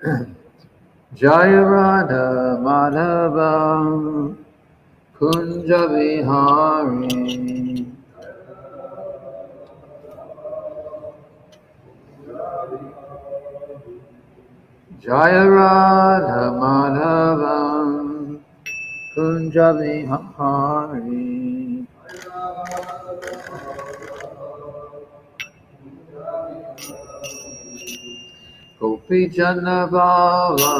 Jaya Radha Madhava Kunja Vihari Jaya Radha Madhava Kunja Vihari Gopi Jana Baba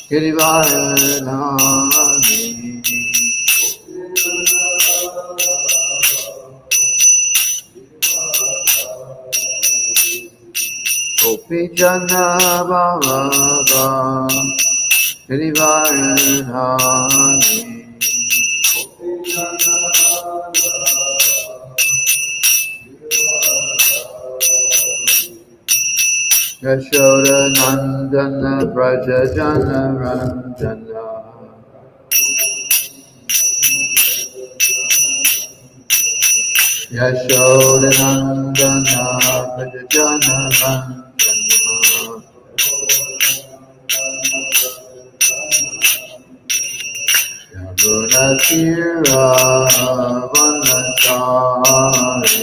Girivaranami Gopi Jana Baba Girivaranami Yashoda Nandana Braja Jana Ranjana Yashoda Nandana Braja Jana Ranjana Yamuna Tira Vanatari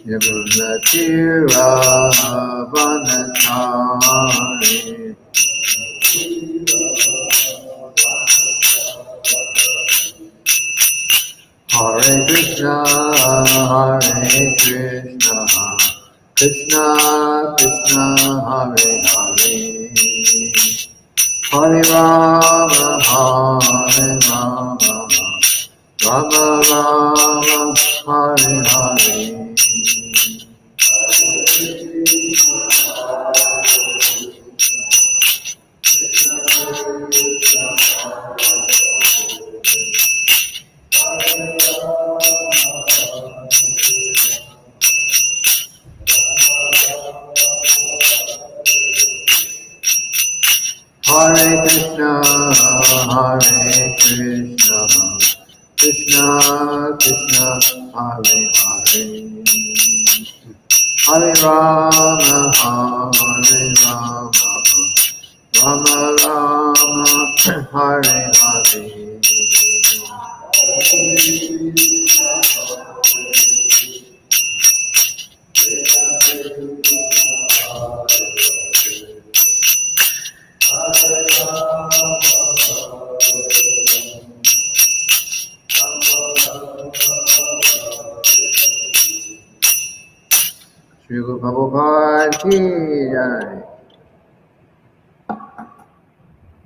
Yamuna Tira Vanatari Hare Krishna, Krishna Krishna, Hare Hare, Hare Rama, Rama Rama, Hare Hare. Hare Krishna, Krishna Krishna, Hare Hare, Hare Rama, Rama Rama, Hare Hare. Srila Prabhupada ki jai.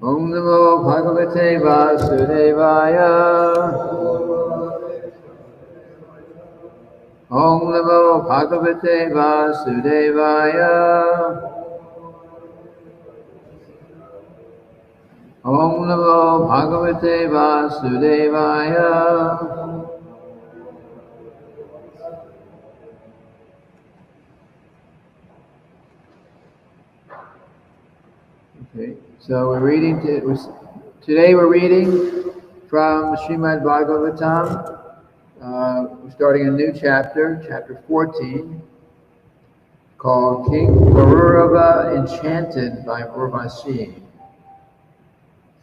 Om Namo Bhagavate Vasudevaya. Om Namo Bhagavate Vasudevaya. Om Namo Bhagavate Vasudevaya. Okay, so today we're reading from Srimad-bhagavatam. We're starting a new chapter, chapter 14, called King Pururava Enchanted by Urvasi.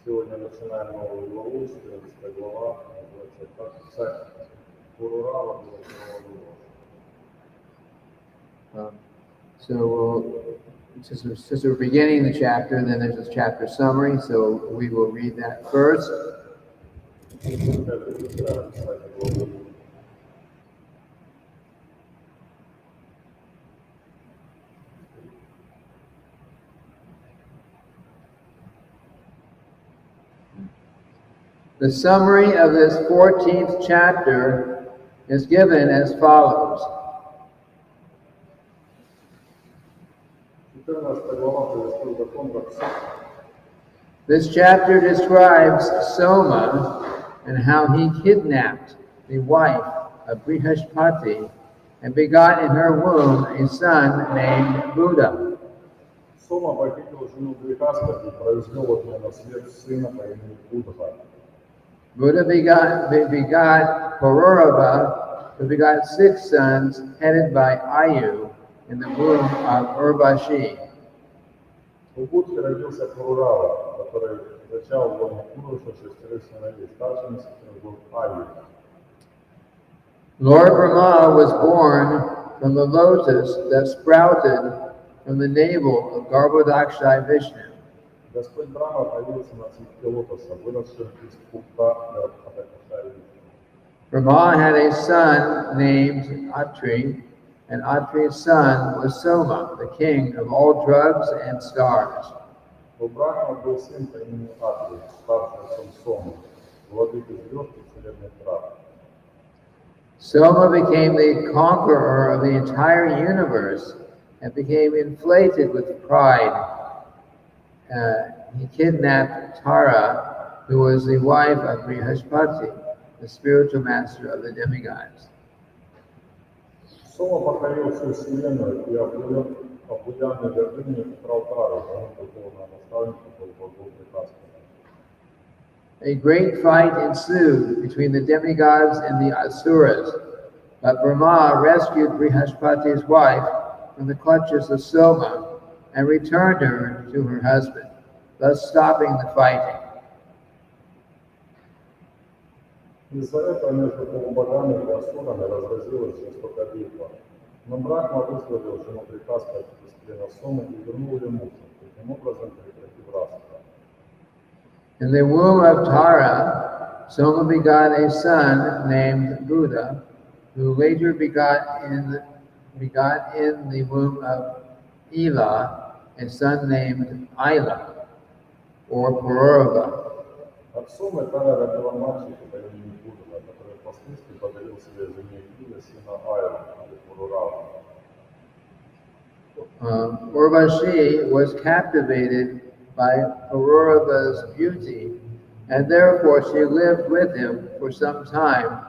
Сегодня начинаем новую главу, 14 глава, называется «Как царь Пурурава был Since we're beginning the chapter, then there's a chapter summary, so we will read that first. The summary of this 14th chapter is given as follows. This chapter describes Soma and how he kidnapped the wife of Brihaspati and begot in her womb a son named Buddha. Сома похитил жену Брихаспати и произвел от нее на свет сына по имени Будха. Buddha begot Pururava, who begot 6 sons, headed by Ayu, in the womb of Urvasi. У Будхи родился Пурурава, который зачал в лоне Пуруша 6 сыновей. Старшим из них был Аю. Lord Brahma was born from the lotus that sprouted from the navel of Garbhodakshai Vishnu. Господь Брахма появился на цветке лотоса, выросшем из пупка Гarbhodakshai Vishnu. Brahma had a son named Atri, and Atri's son was Soma, the king of all drugs and stars. У Брахмы был сын по имени Атри, старший сын Сомы, владыка звезд и целебных трав. Soma became the conqueror of the entire universe and became inflated with pride. He kidnapped Tara, who was the wife of Brihaspati, the spiritual master of the demigods. Сома покорил всю вселенную и обуянной гордыней украл Тару, жену духовного наставника богов прекрасного. A great fight ensued between the demigods and the asuras, but Brahma rescued Brihaspati's wife from the clutches of Soma and returned her to her husband, thus stopping the fighting. Из-за этого между полубогами и асурами разразилась жестокая битва. Но Брахма выследил жену прекрасного из плена Сомы и вернул ее мужу, таким образом прекратив распри. In the womb of Tara, Soma begot a son named Buddha, who later begot in the womb of Ela a son named Ila, or Pururava. От Сомы Тара родила мальчика по имени Пурурава, который впоследствии подарил себе жене Ила сына Айла, или Пурурава. Urvasi was captivated by Pururava's beauty, and therefore she lived with him for some time.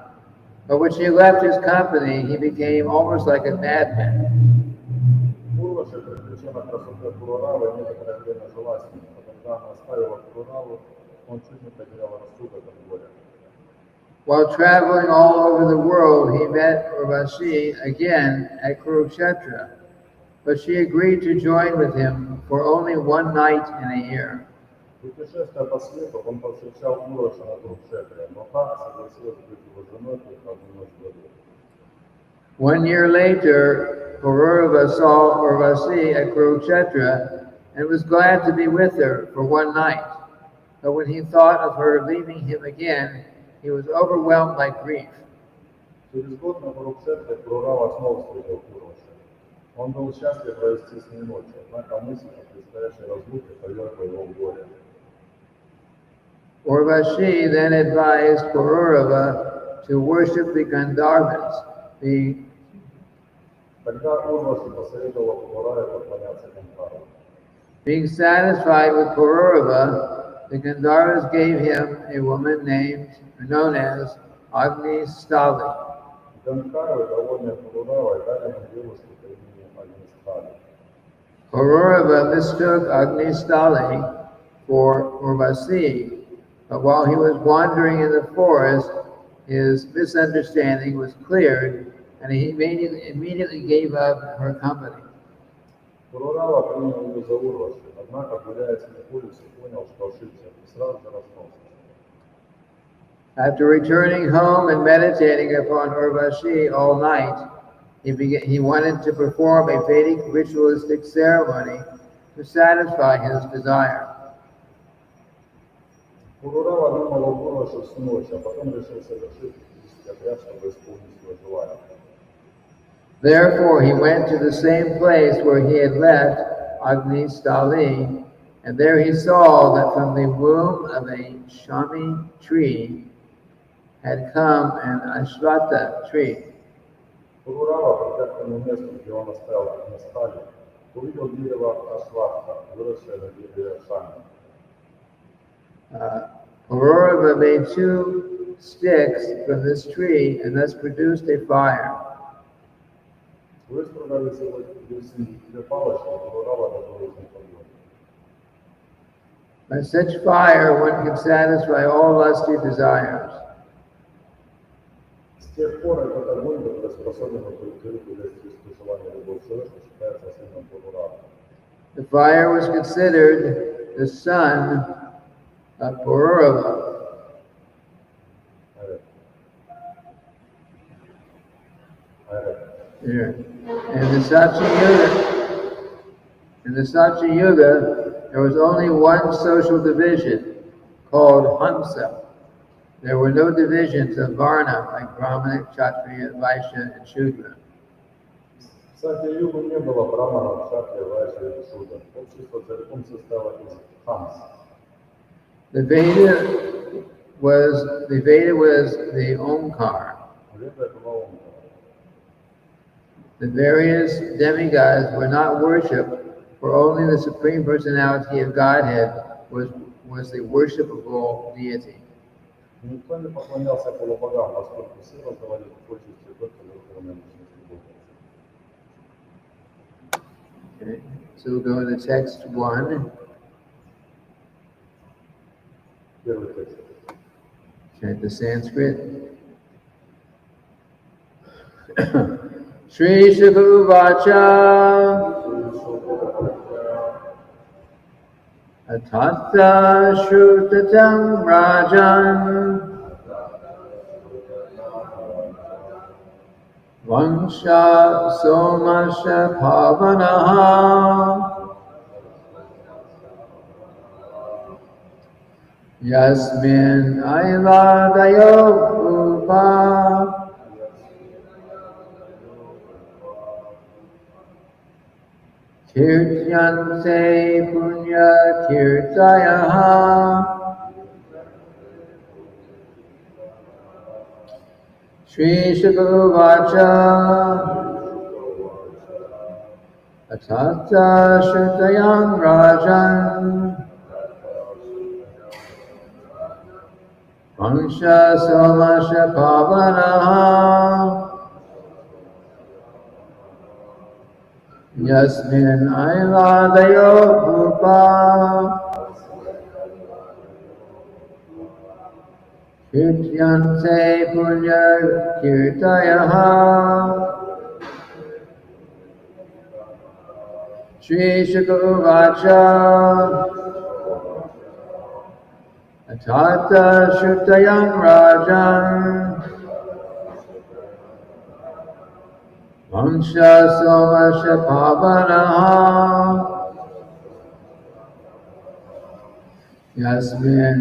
But when she left his company, he became almost like a madman. Урваси приключена красотой Пуруравы некоторое время жила с ним, а когда она оставила Пурураву, он чуть не потерял рассудок от горя. While traveling all over the world, he met Urvasi again at Kurukshetra, but she agreed to join with him for only one night in a year. Путешествуя по свету, он повстречал Урваси на Курукшетре, но та согласилась быть его женой только одну ночь в году. 1 year later, Pururava saw Urvasi at Kurukshetra and was glad to be with her for one night. But when he thought of her leaving him again, he was overwhelmed by grief. Через год на Курукшетре Пурурава снова встретил Урваси. Он был счастлив провести с ней ночь, однако мысль о предстоящей разлуке повергла его в горе. Urvasi then advised Pururava to worship the Gandharvas, Тогда Урваси посоветовал Пурураве поклоняться Гандхарвам. Being satisfied with Pururava, the Gandharvas gave him a woman known as Agni Stali. Гандхарвы, довольные Пурурава, дали ему девушку по имени Агнистали. Pururava mistook Agni Stali for Urvasi, but while he was wandering in the forest, his misunderstanding was cleared, and he immediately gave up her company. Пурурава принял ее за Урваси, однако, гуляя с ней по лесу, понял, что ошибся, и сразу же расстался. After returning home and meditating upon Urvasi all night, he wanted to perform a Vedic ritualistic ceremony to satisfy his desire. Пурурава думал об Урваси всю ночь, а потом решил совершить физический обряд, чтобы исполнить свое желание. Therefore, he went to the same place where he had left Agni Stali, and there he saw that from the womb of a shami tree had come an ashwata tree. Пурурава, придя к тому месту, где он оставил Агнистали, увидел дерево Ашватха, выросшее на дереве Шами. Pururava made 2 sticks from this tree and thus produced a fire. Выстругали две палочки, Пурурава добыл из них огонь. By such fire, one can satisfy all lusty desires. С тех пор этот огонь, который способен удовлетворить эгоистические желания любого человека, считается сыном Пурурава. The fire was considered the son of Pururava. Here. In the Satya Yuga, there was only one social division called Hamsa. There were no divisions of Varna like Brahmana, Kshatriya, Vaishya, and Shudra. В Сатья-югу не было браманов, кшатрия, вайши или шудра. Общество целиком состояло из хамс. The Veda was the Omkar. Веда это Ваумка. The various demigods were not worshipped, for only the Supreme Personality of Godhead was the worshipable deity. Никто не поклонялся полубогам, поскольку все раздавали почести только верховной личности Бога. Okay. So we'll go to text 1. Первый текст. Chant the Sanskrit. Shri Shukha Vacha Atata Shrutatam Rajan Vangsha Somasha Pavanaha Yasmin Ailadayo Upa Kirtyante Punya Kirtayaha Shri Shukavacha Atata Shrutayam Rajan Vangsha Somasha Pavanaha Yasmin Ailadayo Bhupa Kirtyante Punya Kirtayaha Shri Shukavacha Atata Shrutayam Rajan Vangsha Somasha Pavanaha Yasmin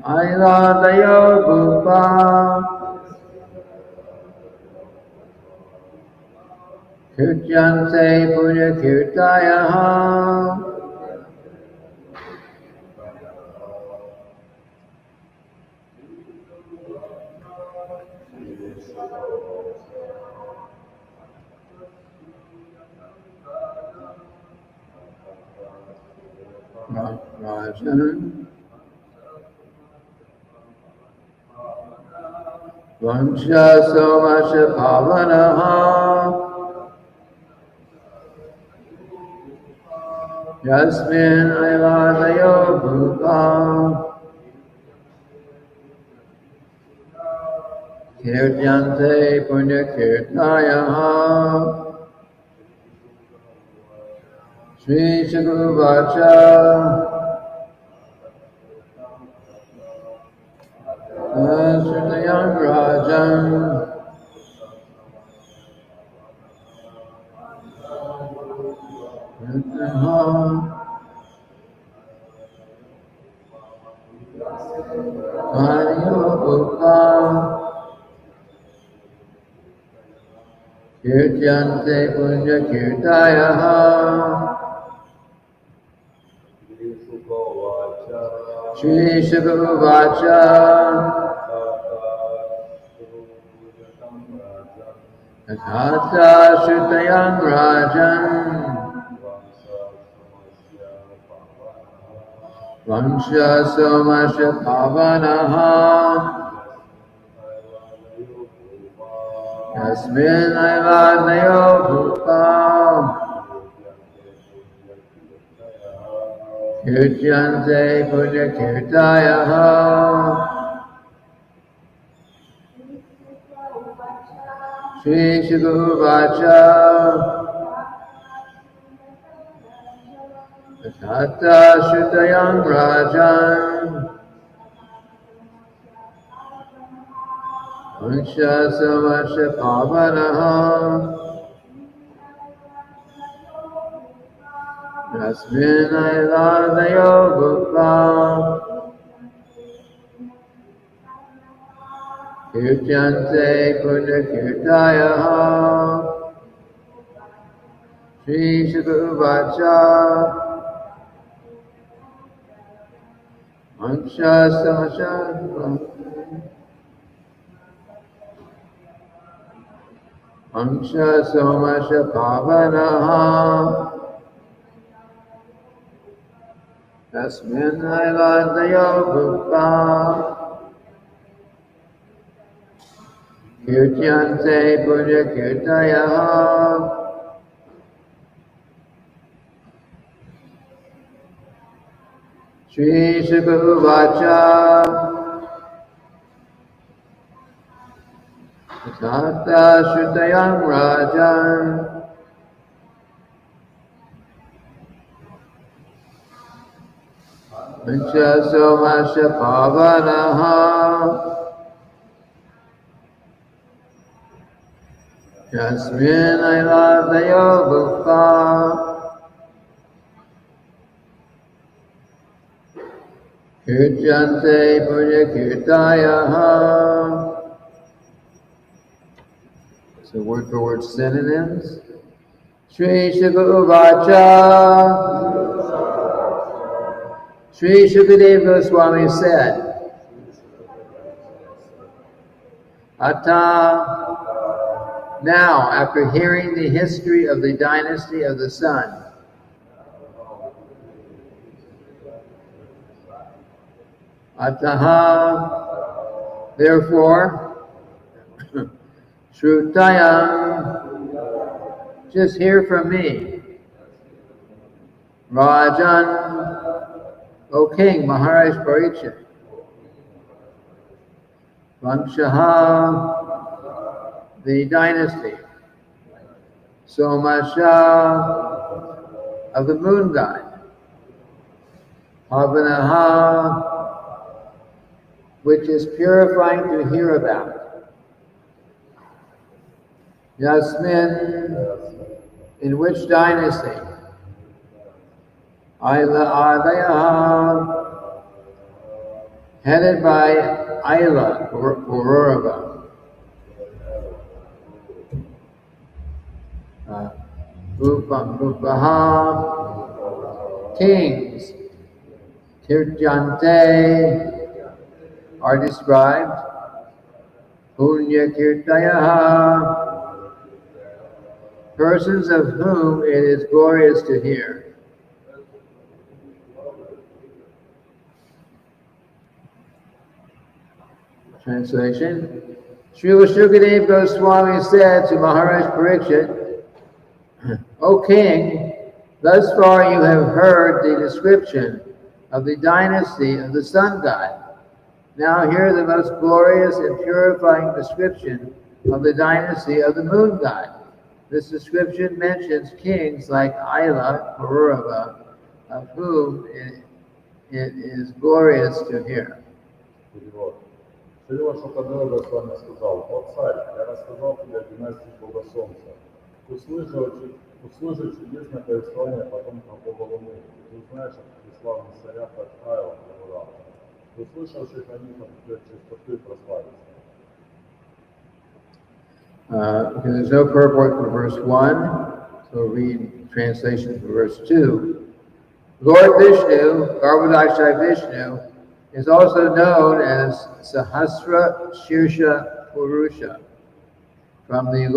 Ailadayo Bhupa Kirtyante Punya Kirtayaha Rajan Vangsha Somasha Pavanaha Yasmin Ailadayo Bhupa Kirtyante Punya Kirtayaha Shri Shukavacha Shrutayam Rajan Kirtyante Punya Kirtayaha Shri Shukavacha Atata Shrutayam Rajan Vangsha Somasha Pavanaha Yasmin Ailadayo Bhupa Kirtyante Punya Kirtayaha Shri Shukha Uvacha Tata Shutayam Rajan Vansha Samasha Pavanaha Yasmin Ailadayo Bhukta Kirtyante Punya Kirtayaha Shri Shukha Uvacha Vansha Samasha Vansha Samasha Pavanaha Tasmin Ailadayo Bhukta Kirtyante Punya Kirtayaha Shri Shukha Uvacha Tata Shutayam Rajan Vansha Samasha Pavanaha Yasmin Ailadayo Bhukta Kirtyante Punya Kirtayaha. So word for word synonyms. Shri Shukha Uvacha. Shri Shukadeva Goswami said, Ata, now after hearing the history of the dynasty of the sun, Ataha, therefore, Shrutayam, just hear from me. Rajan, O King, Maharaj Parikshit. Vanshaha, the dynasty. Somasha, of the moon god. Pavanaha, which is purifying to hear about. Yasmin, in which dynasty? Aila Adayaha, headed by Aila, Pururava. Upaha, kings. Kirtyante are described. Punya Kirtayaha, persons of whom it is glorious to hear. Translation. Srila Shukadeva Goswami said to Maharaj Parikshit, O King, thus far you have heard the description of the dynasty of the sun god. Now hear the most glorious and purifying description of the dynasty of the moon god. This description mentions kings like Aila, Pururava, of whom it is glorious to hear. Шрила Шукадева Госвами сказал: «О царь, я рассказал тебе о династии Бога Солнца. Услыши чудесное повествование потомков Бога Луны, и ты узнаешь о преславных царях, как Айла, Пурурава. Услышавших о них от чистоты прославится». Because there's no purport for verse 1, so we'll read translation for verse 2. Lord Vishnu, Garbhodakshai Vishnu, is also known as Sahasra Shirsha Purusha. From the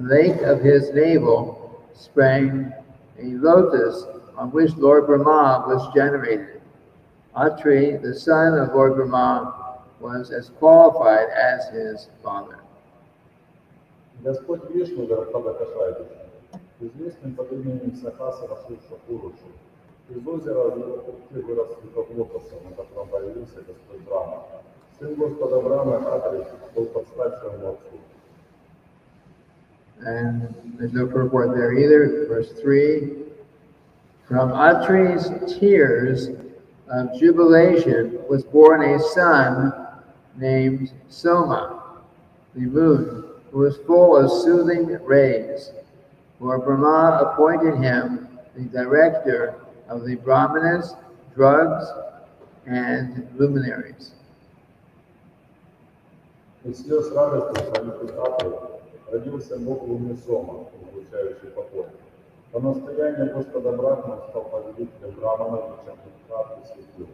lake of his navel sprang a lotus on which Lord Brahma was generated. Atri, the son of Lord Brahma, was as qualified as his father. Господь Вишну, Гarbhodakshai Vishnu, известен под именем Сахасра Ширша Пуруши. Из озера вырос цветок лотоса, на котором появился Господь Брахма. Сын Господа Брахмы, Атри, был под стать своему отцу. and there's no purport there either. Verse 3, from Atri's tears of jubilation was born a son named Soma, the moon, who was full of soothing rays. For Brahma appointed him the director of the brahmanas, drugs, and luminaries. Из слез радости своих Атры родился Бог Луны Сома, излучающий покой. По настоянию Господа Брахмы он стал повелителем Брамана, Enchanted и светил.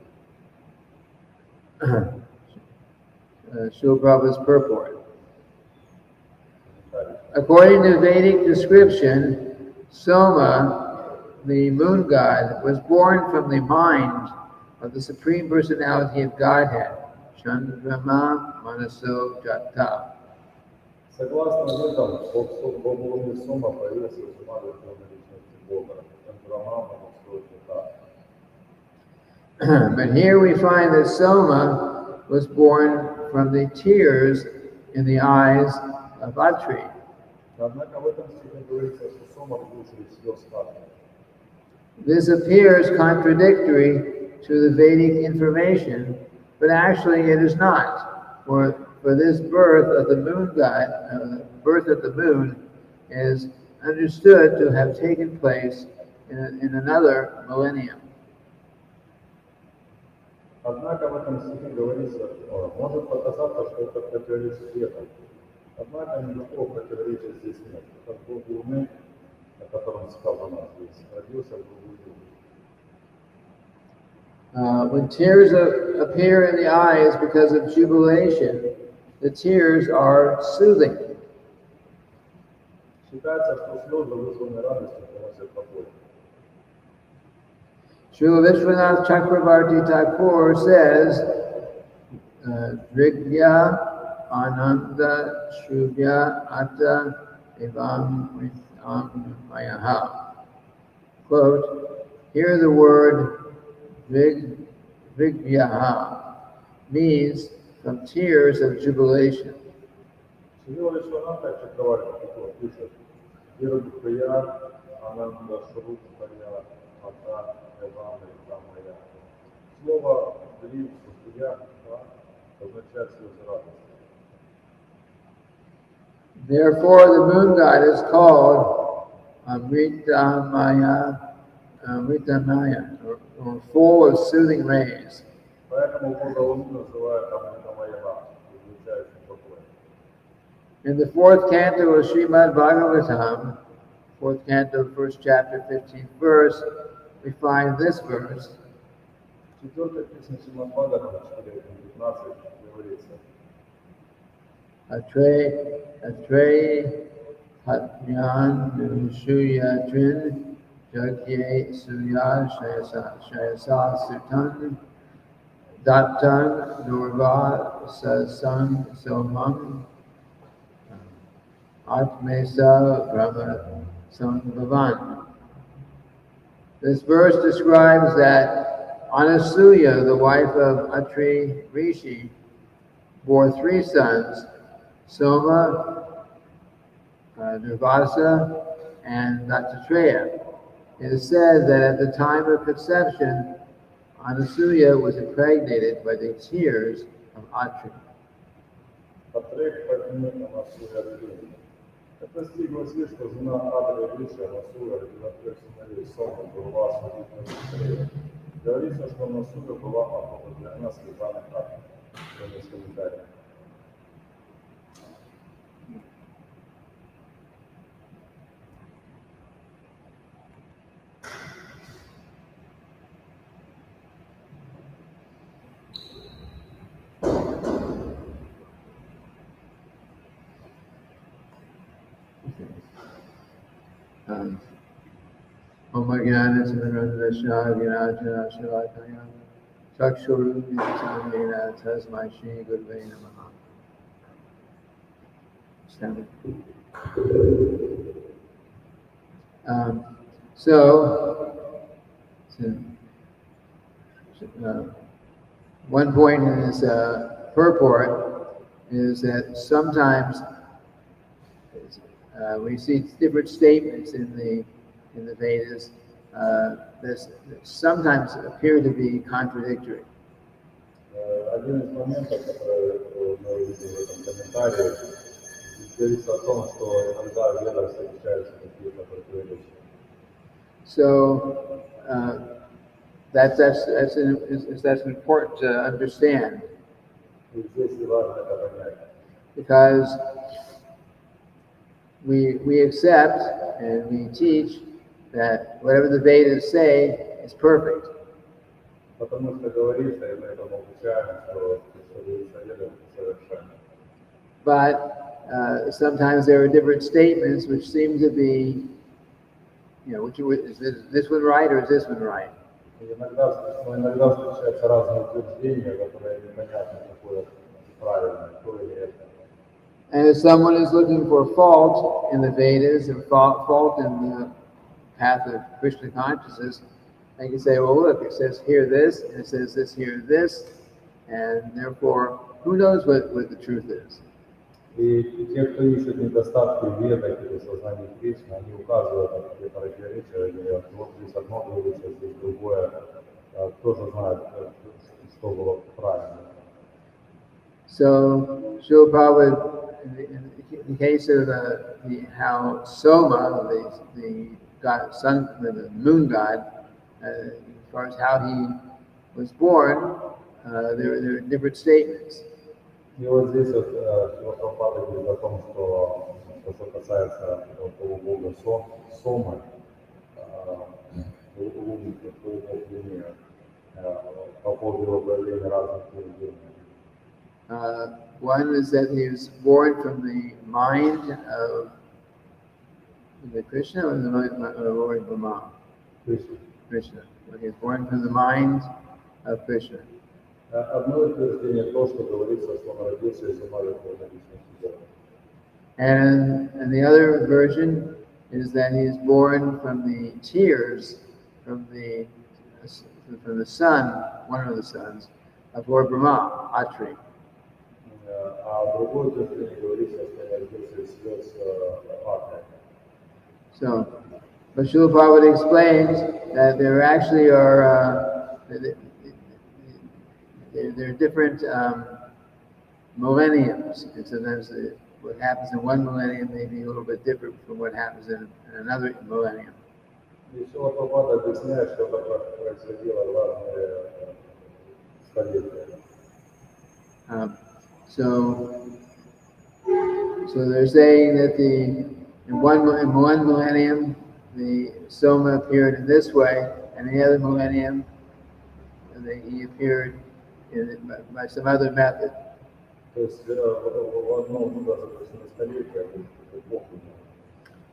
Srila Prabhupada's purport. According to Vedic description, Soma, the moon god, was born from the mind of the Supreme Personality of Godhead, Chandrama Manaso Jata. Согласно ведам, Бог Луны Сома появился в Сримад-бхагаватам личности Бога, Chandrama Manaso Jata. But here we find that Soma was born from the tears in the eyes of Atri. Однако в этом стихе говорится, что Сома родился из слез Атры. This appears contradictory to the Vedic information, but actually it is not. For this birth of the moon god, birth of the moon, is understood to have taken place in another millennium. Однако в этом стихе говорится, может показаться, что это противоречит свету. Однако никакого противоречия здесь нет. Как Бог Луны, о котором сказано здесь, родился в другую Луну. When tears appear in the eyes because of jubilation, the tears are soothing. Считается, что слезы, вызванные радостью, приносят покой. Srila Vishwanath Chakravarti Thakur says, Drigya Ananda Shruvya Atta Evam Mayaha. Quote, here the word Vigyaha means from tears of jubilation. Srila Vishwanath Chakravarti Thakur пишет, Drigya Ananda Shruvya Atta Evam Mayaha. Слово «дрив» «сухия» означает слезы радости. Therefore, the moon god is called Amritamaya, or full of soothing rays. Поэтому Бога Луны называют Амритамаяха, излучающим покой. In the fourth canto of Srimad-bhagavatam, fourth canto, first chapter, 15th verse, we find this verse. В четвертой песне Сримад-бхагаватам 4.15 говорится: Atre Hatnyan Shuyatrin Jagye Suya Shayasa Sutan Datan Urvasi San Somam Atmesa Brahma Sambhavan. This verse describes that Anasuya, the wife of Atri Rishi, bore three sons, Soma, Urvasi, and Dattatreya. It is said that at the time of conception, Anasuya was impregnated by the tears of Atri. Это стих гласит, что жена Адрия Риша, Насура, родила трех сыновей Сома, Урвасу и Dattatreya. Говорится, что Насура была опубликована слезами Атры. Конец комментария. Om Jnana Timirandasya Vinajana Shivataya Chakshuru Nisamena Tasmai Shri Gurve Namaha. One point in this purport is that sometimes we see different statements in the Vedas that sometimes appear to be contradictory. Один из моментов, который мы увидим в этом комментарии, говорится о том, что иногда в ведах встречаются какие-то противоречия. So that's important to understand, И здесь и важно это понять. because we accept and we teach that whatever the Vedas say is perfect. Потому что говорится, и мы этому обучаем, что говорится в ведах совершенно. But sometimes there are different statements which seem to be, is this one right or is this one right? И иногда встречаются разные утверждения, которые непонятно, какое правильное, то или это. And if someone is looking for fault in the Vedas and fault in the path of Krishna consciousness, they can say, well, look, it says here this, and it says this here this, and therefore, who knows what the truth is? И те, кто ищет недостатки в ведах или в сознании Кришны, они указывают на такие противоречия, говорят, вот здесь одно говорится, здесь другое. Кто же знает, что было правильно. So, Srila Prabhupada, in the case of how Soma, the god, the moon god, as far as how he was born, there are different statements. И вот здесь вот Прабхупада говорит о том, что касается полубога Сомы, лунных полубог Луны, по поводу его проявления разных поведений. One is that he was born from the mind of the Krishna or the mind of Lord Brahma? Krishna. He was born from the mind of Krishna. Одно утверждение то, что говорится, что он родился из ума Верховной Личности. And the other version is that he is born from the tears from the son, one of the sons of Lord Brahma, Atri. А другое утверждение говорится, что он родился из слез Атри. So, but Srila Prabhupada explains that there actually are there are different millenniums, and sometimes what happens in one millennium may be a little bit different from what happens in another millennium. И Шрила Прабхупада объясняет, что это происходило в разные столетия. So they're saying that in one millennium the Soma appeared in this way, and the other millennium he appeared by some other method. То есть в одном столетие, эпоху,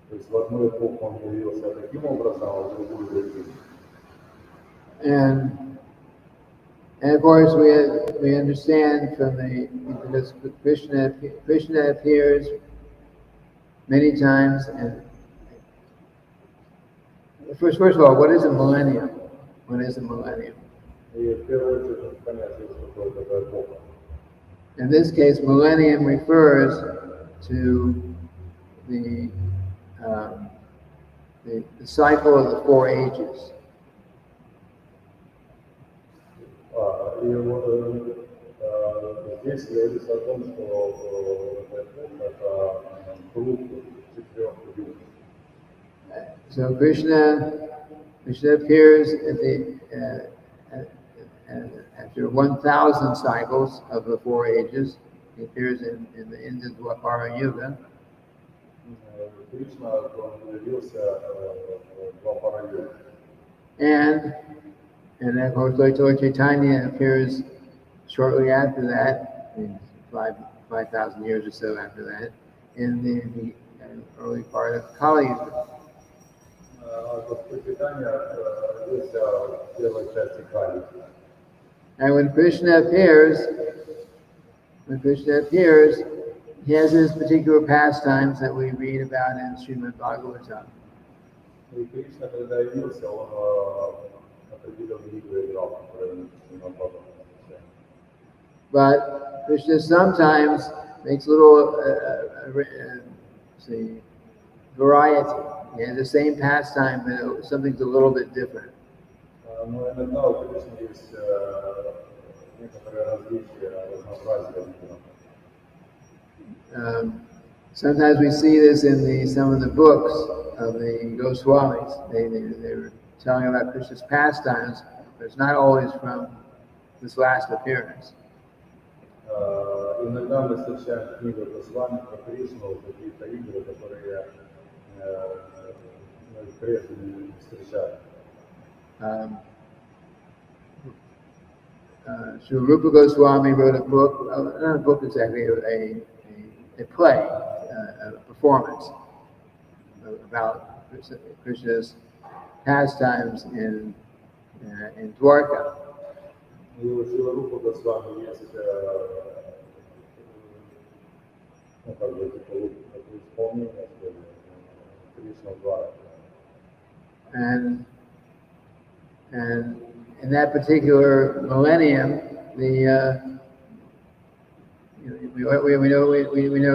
то есть в одну эпоху он явился таким образом, а в другую другим. And of course we understand from because Krishna appears many times, and first of all, what is a millennium? What is a millennium? И в первую очередь понять, что такое эпоха. In this case, millennium refers to the cycle of the four ages. И вот здесь говорится о том, что это круг четырех юг. So Krishna appears after 1,000 cycles of the four ages. He appears in the end of Dwapara Yuga. Krishna появился в Двапара юге. And of course, Lord Chaitanya appears shortly after that, 5,000 years or so after that, in the early part of Kali Yuga. And when Krishna appears, he has his particular pastimes that we read about in Srimad-bhagavatam. But Krishna sometimes makes little variety. Yeah, the same pastime, but something's a little bit different. Но иногда у Кришны есть некоторые различия, разнообразие видов. Sometimes we see this in some of the books of the Goswamis. They were telling about Krishna's pastimes, but it's not always from this last appearance. Иногда мы встречаем в книгах Госвами про Кришну какие-то игры, которые мы прежде не встречали. Sri Rupa Goswami wrote a book, not a book exactly, a play, a performance about Krishna's pastimes in Dwarka. И у Шрила Рупы Госвами есть исполнение, что ли, Кришна Двара. And in that particular millennium, we know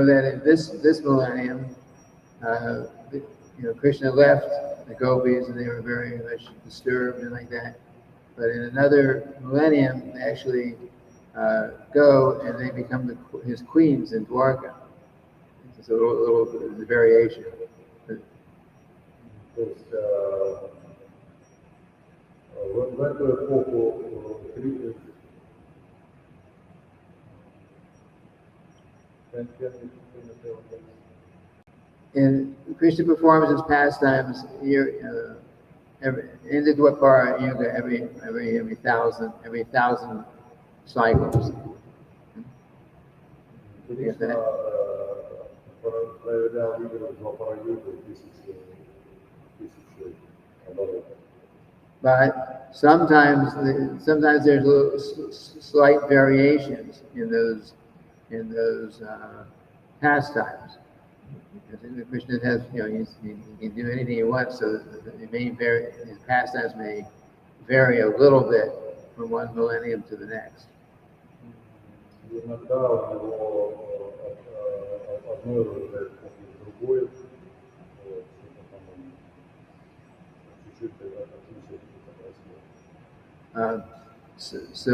that in this millennium, Krishna left the gopis and they were very much disturbed and like that. But in another millennium, they actually go and they become his queens in Dwarka. It's a little bit of the variation. То есть в эту эпоху and Krishna performs his pastimes in the Dwapara Yuga every thousand cycles. Кришна проявлял игры в Двапара Югу тысячи оборотов. But sometimes there's little slight variations in those pastimes. Because Krishna has, he can do anything he wants, so it may vary. His pastimes may vary a little bit from one millennium to the next. Иногда у него одно рождает другое, чуть-чуть отличие. So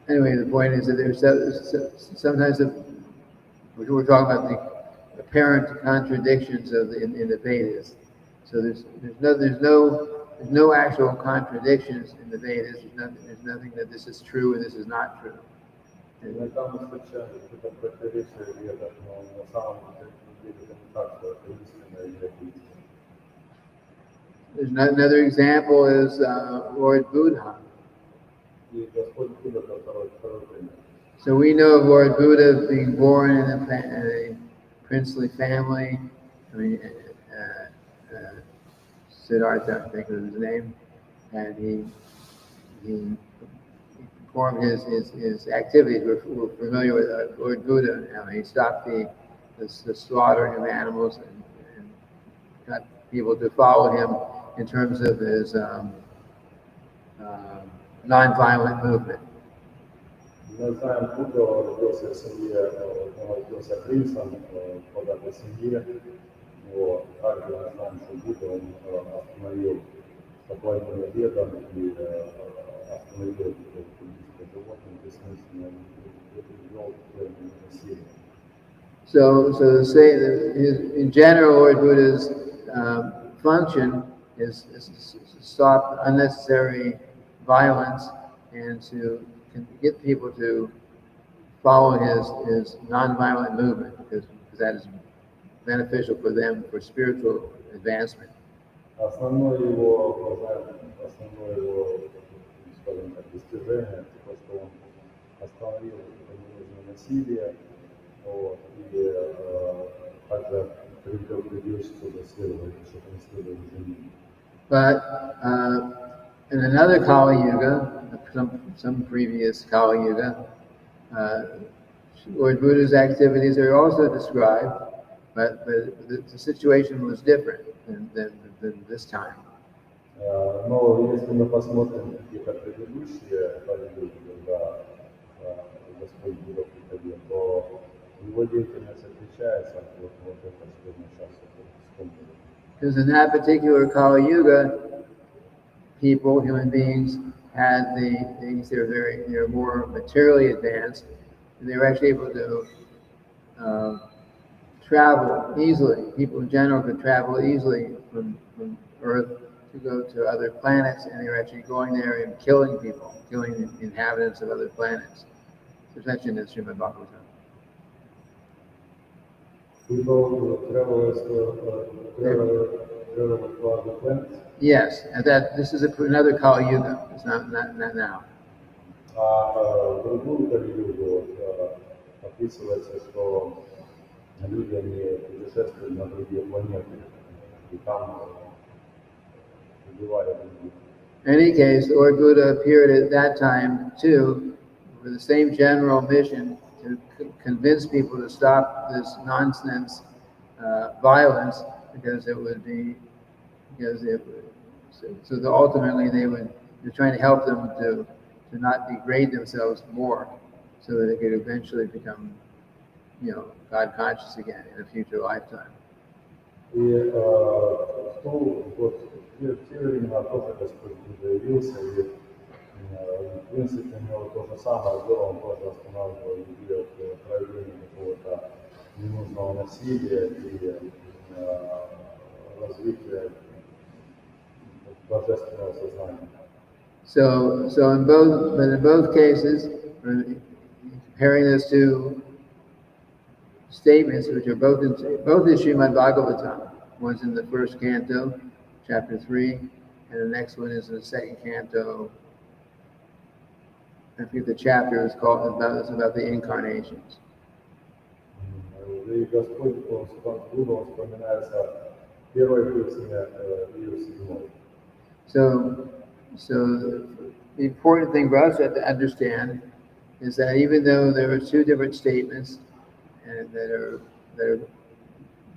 anyway, the point is that there's sometimes we're talking about the apparent contradictions in the Vedas. So there's no actual contradictions in the Vedas. There's nothing that this is true and this is not true. Иногда мы встречаем какие-то противоречия в ведах, но на самом деле это не так, что это истина или это истина. There's another example is Lord Buddha. И Господь Будда это второй пример. So we know of Lord Buddha being born in a princely family. I mean, Siddhartha, I think was his name, and he performed his activities. We're familiar with Lord Buddha. He stopped the slaughtering of animals and got people to follow him in terms of his nonviolent movement. Мы знаем, Будда родился в семье, он родился принцем в богатой семье. Также мы знаем, что Будда он остановил поклонение ведам и остановил убийство животных бессмысленно и вел насилие. So to say that in general, Lord Buddha's function is to stop unnecessary violence and to get people to follow his nonviolent movement because that is beneficial for them for spiritual advancement. Основное его, скажем так, достижение, то, что он остановил это ненужное насилие, и также привел людей, чтобы следовать, чтобы не следовали за ним. But in another Kali Yuga, some previous Kali Yuga, Lord Buddha's activities are also described, but the situation was different than this time. Но если мы посмотрим какие-то предыдущие Кали Юги, когда Господь Будда приходил, то его деятельность отличается от вот этого, что мы сейчас вспомнили. Because in that particular Kali Yuga, people, human beings, had they're more materially advanced, and they were actually able to travel easily. People in general could travel easily from Earth to go to other planets, and they were actually going there and killing people, killing the inhabitants of other planets. It's mentioned in Srimad-bhagavatam. People travel to other planets. Yes, and this is another Kali Yuga. It's not now. В другую Кали-югу описывается, что люди они путешествуют на другие планеты и там убивали других. In any case, Lord Buddha appeared at that time too, with the same general mission to convince people to stop this nonsense violence, because it would be so that ultimately they're trying to help them to not degrade themselves more, so that they could eventually become, God conscious again in a future lifetime. И вот в те времена тоже Господь Будда явился, и в принципе у него то же самое было, он тоже останавливал людей от проявления какого-то ненужного насилия и развития божественного сознания. So in both cases, comparing those two statements, which are both in Srimad-bhagavatam. One's in the first canto, chapter 3, and the next one is in the second canto. I think the chapter is about the incarnations. И Господь, Будда вспоминается в первой песне и в седьмой. So the important thing for us to understand is that even though there are two different statements and that are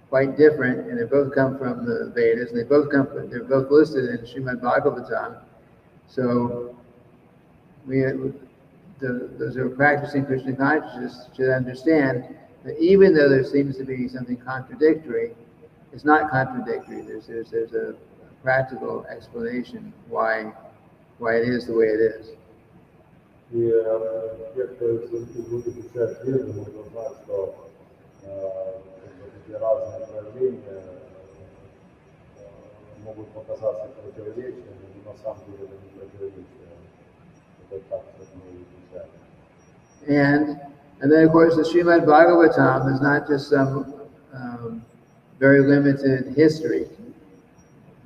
quite different, and they both come from the Vedas, and they're both listed in Srimad-bhagavatam. So those who are practicing Krishna consciousness should understand that even though there seems to be something contradictory, it's not contradictory. There's a practical explanation why it is the way it is. И те, кто будут изучать Веду, нужно знать, что эти разные проявления могут показаться противоречиями, но на самом деле это не противоречие. Это так, как мы изучаем. And then, of course, the Srimad-bhagavatam is not just some very limited history.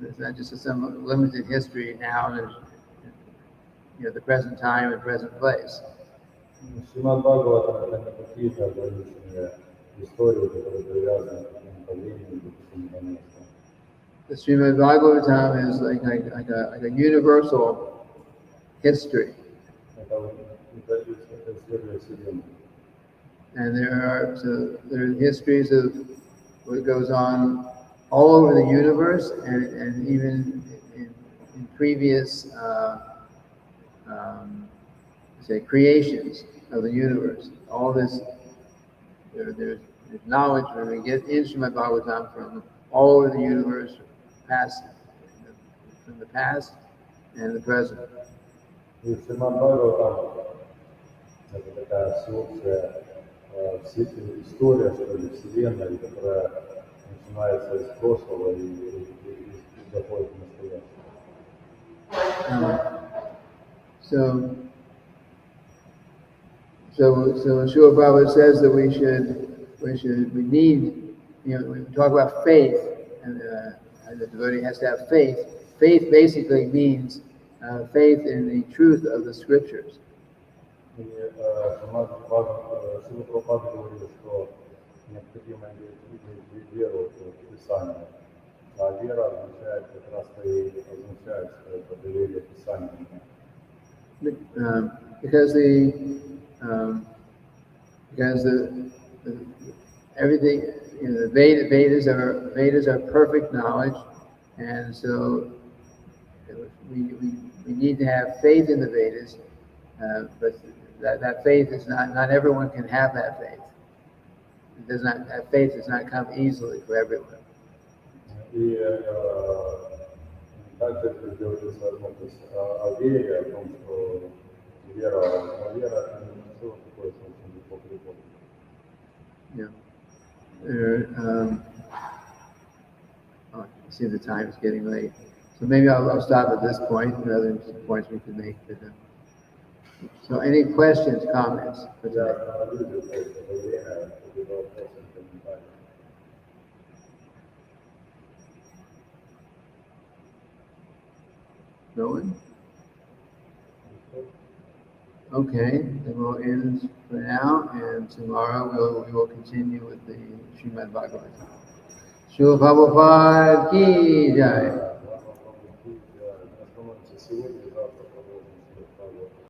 It's not just some limited history now, the present time and present place. Srimad-bhagavatam это не какие-то ограниченные истории, которые привязаны к какому-то времени, к какому-то месту. The Srimad-bhagavatam is like a universal history. Это исследуя Вселенную. And there are histories of what goes on all over the universe, and even in previous creations of the universe. All this, there's knowledge when we get in Srimad-bhagavatam from all over the universe, from the past and the present. И Srimad-bhagavatam это такая всеобщая история, что ли, Вселенной, которая начинается из прошлого и доходит к настоящему. So Srila Prabhupada says that we need, when we talk about faith, and the devotee has to have faith. Faith basically means faith in the truth of the scriptures. И Шрила Прабхупада говорил, что необходимо иметь веру в Писание. А вера означает, как раз и означает, что это доверие Писанию. Because everything, the Vedas are perfect knowledge, and so we need to have faith in the Vedas, but that faith is not everyone can have that faith. that faith does not come easily for everyone. И также это делается, ну, то есть о вере, о том, что вера, но вера это не все такое, что очень легко приходит. Oh, I see the time is getting late. So maybe I'll stop at this point. There are other points we can make. So any questions, comments for Я today? анализирую это время, это вопросы, комментарии. No one? Okay, then we'll end for now, and tomorrow we will continue with the Srimad-bhagavatam. Srila Prabhupada ki jai.